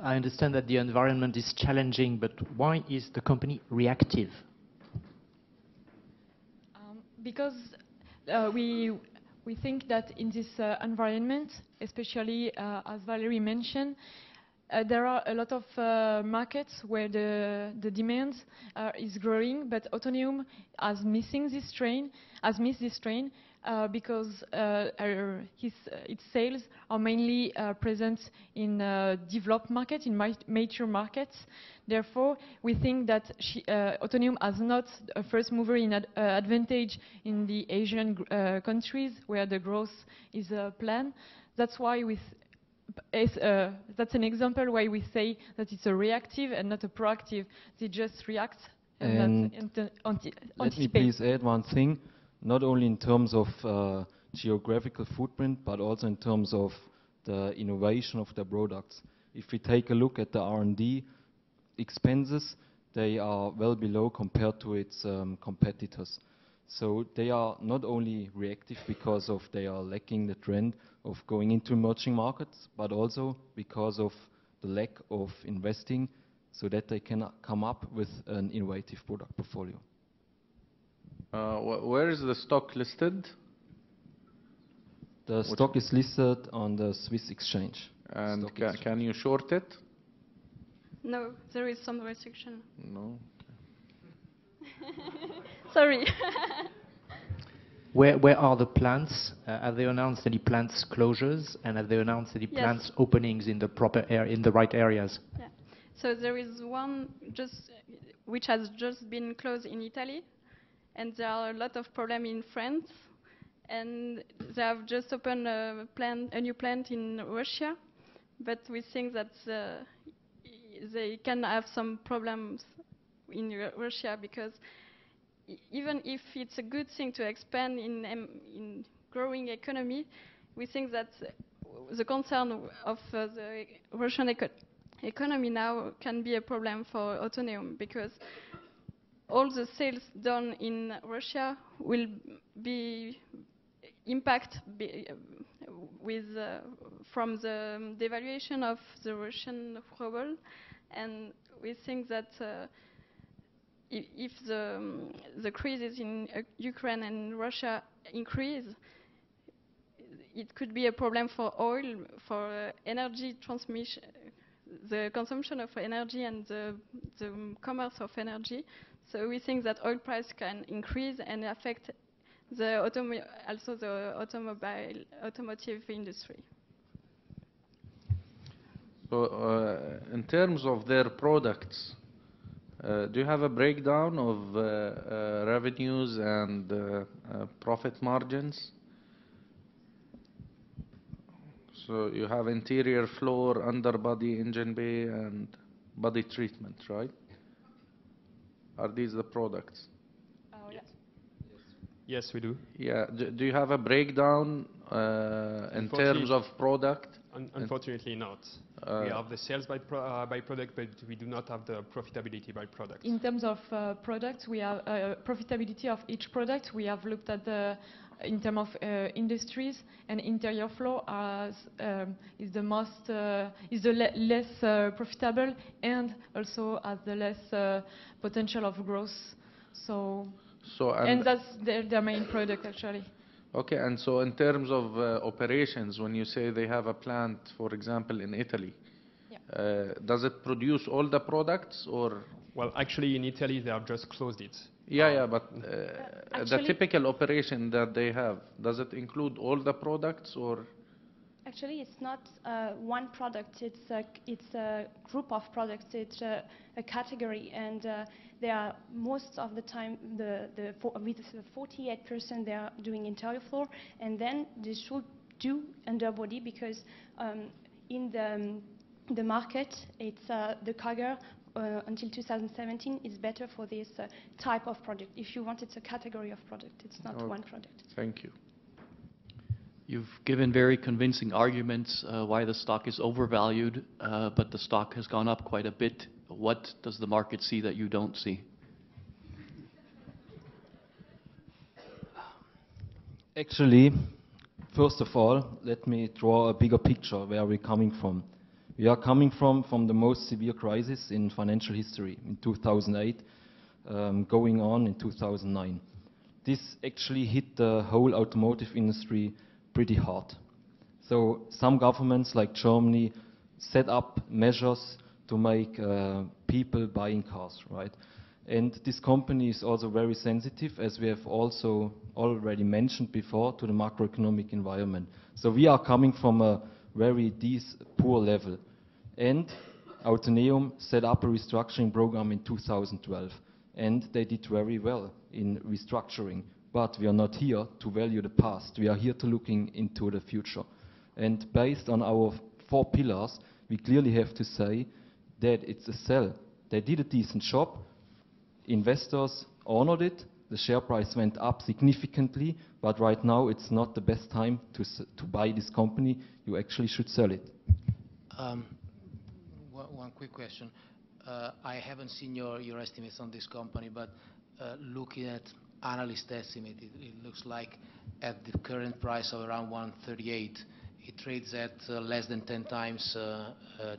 I understand that the environment is challenging, but why is the company reactive? Because we think that in this environment, especially as Valerie mentioned, there are a lot of markets where the demand is growing, but Autoneum has missed this train because its sales are mainly present in developed markets, in mature markets. Therefore, we think that Autoneum has not a first mover in advantage in the Asian countries where the growth is planned. That's why that's an example why we say that it's a reactive and not a proactive. They just react and not anticipate. Let me please add one thing, not only in terms of geographical footprint, but also in terms of the innovation of the products. If we take a look at the R&D expenses, they are well below compared to its competitors. So they are not only reactive because of they are lacking the trend of going into emerging markets, but also because of the lack of investing so that they can come up with an innovative product portfolio. Where is the stock listed? The stock is listed on the Swiss exchange. And can you short it? No, there is some restriction. No. Sorry. Where are the plants? Have they announced any plants closures, and have they announced any plants openings in the in the right areas? Yeah. So there is one which has just been closed in Italy, and there are a lot of problems in France, and they have just opened a new plant in Russia, but we think that they can have some problems in Russia because even if it's a good thing to expand in growing economy, we think that the concern of the Russian economy now can be a problem for Autoneum because all the sales done in Russia will be impact from the devaluation of the Russian ruble, and we think that if the crisis in Ukraine and Russia increase, it could be a problem for oil, for energy transmission, the consumption of energy and the commerce of energy. So we think that oil price can increase and affect also the automotive industry. So in terms of their products, do you have a breakdown of revenues and profit margins? So you have interior floor, underbody, engine bay, and body treatment, right? Are these the products? Yes. Yes, we do. Yeah. Do you have a breakdown in terms of product? Unfortunately not. We have the sales by product, but we do not have the profitability by product. In terms of products, we have profitability of each product. We have looked at in terms of industries, and interior floor is the less profitable and also has the less potential of growth. And that's their main product actually. Okay, and so in terms of operations, when you say they have a plant, for example, in Italy, does it produce all the products or? Well, actually, in Italy, they have just closed it. Yeah, but the typical operation that they have, does it include all the products or? Actually, it's not one product. It's a group of products. It's a category, and they are most of the time with 48% they are doing interior floor, and then they should do underbody because in the market it's the CAGR until 2017 is better for this type of product. If you want, it's a category of product. It's not one product. Thank you. You've given very convincing arguments why the stock is overvalued, but the stock has gone up quite a bit. What does the market see that you don't see? Actually, first of all, let me draw a bigger picture where we're coming from. We are coming from the most severe crisis in financial history in 2008, going on in 2009. This actually hit the whole automotive industry pretty hard. So some governments like Germany set up measures to make people buying cars, right? And this company is also very sensitive, as we have also already mentioned before, to the macroeconomic environment. So we are coming from a very poor level. And Autoneum set up a restructuring program in 2012. And they did very well in restructuring. But we are not here to value the past. We are here to looking into the future. And based on our 4 pillars, we clearly have to say that it's a sell. They did a decent job. Investors honored it. The share price went up significantly, but right now it's not the best time to buy this company. You actually should sell it. One quick question. I haven't seen your estimates on this company, but looking at analyst estimate, it looks like at the current price of around 138, it trades at less than 10 times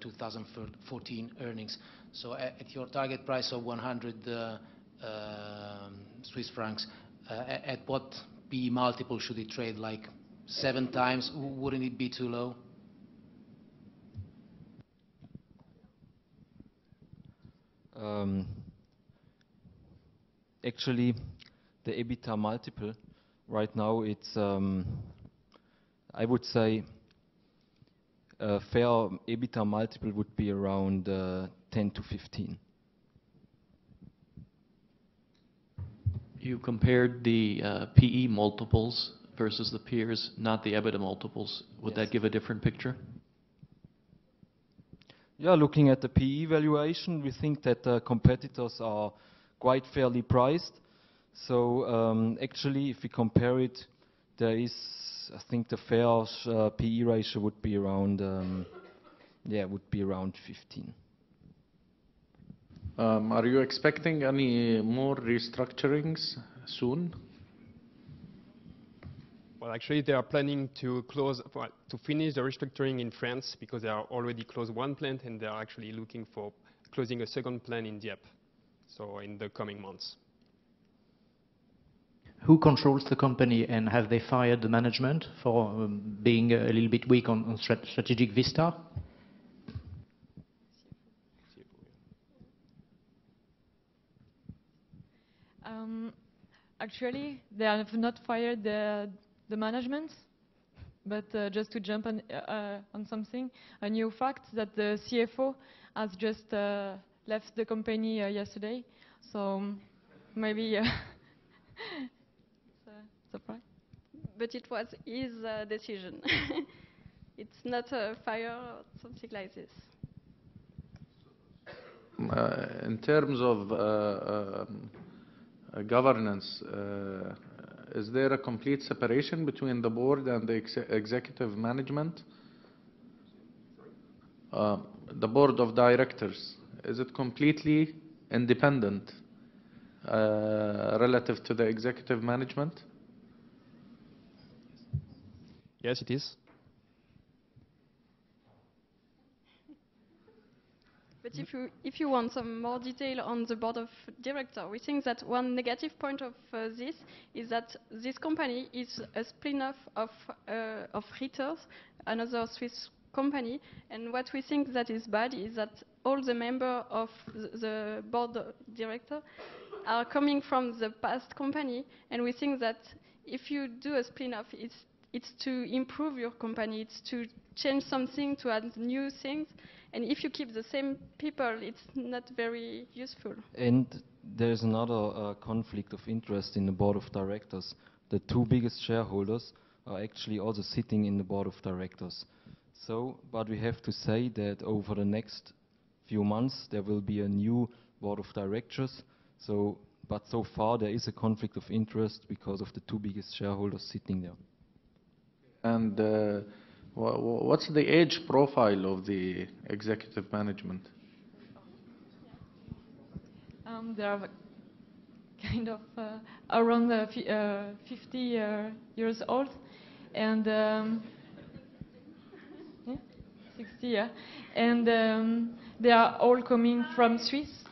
2014 earnings. So at your target price of 100 Swiss francs, at what PE multiple should it trade? Like 7 times? Wouldn't it be too low? Actually, the EBITDA multiple right now, it's I would say a fair EBITDA multiple would be around 10 to 15. You compared the PE multiples versus the peers, not the EBITDA multiples. Would that give a different picture? Yeah, looking at the PE valuation, we think that the competitors are quite fairly priced. So actually, if we compare it, there is, I think, the fair PE ratio would be around, would be around 15. Are you expecting any more restructurings soon? Well, actually, they are planning to finish the restructuring in France because they are already closed 1 plant and they are actually looking for closing a 2nd plant in Dieppe. So in the coming months. Who controls the company, and have they fired the management for being a little bit weak on strategic vista? Actually, they have not fired the management, but just to jump on something, a new fact that the CFO has just left the company yesterday, so maybe it's a surprise. But it was his decision. It's not a fire or something like this. In terms of governance, is there a complete separation between the board and the executive management? The board of directors, is it completely independent relative to the executive management? Yes, it is. But if you want some more detail on the board of directors, we think that one negative point of this is that this company is a spin-off of Ritters, another Swiss company, and what we think that is bad is that all the members of the board of directors are coming from the past company, and we think that if you do a spin-off, it's to improve your company, it's to change something, to add new things. And if you keep the same people, it's not very useful. And there's another conflict of interest in the board of directors. The 2 biggest shareholders are actually also sitting in the board of directors. So, but we have to say that over the next few months, there will be a new board of directors. So, but so far, there is a conflict of interest because of the 2 biggest shareholders sitting there. And what's the age profile of the executive management? They are kind of around 50 years old, and 60, yeah. And they are all coming from Swiss.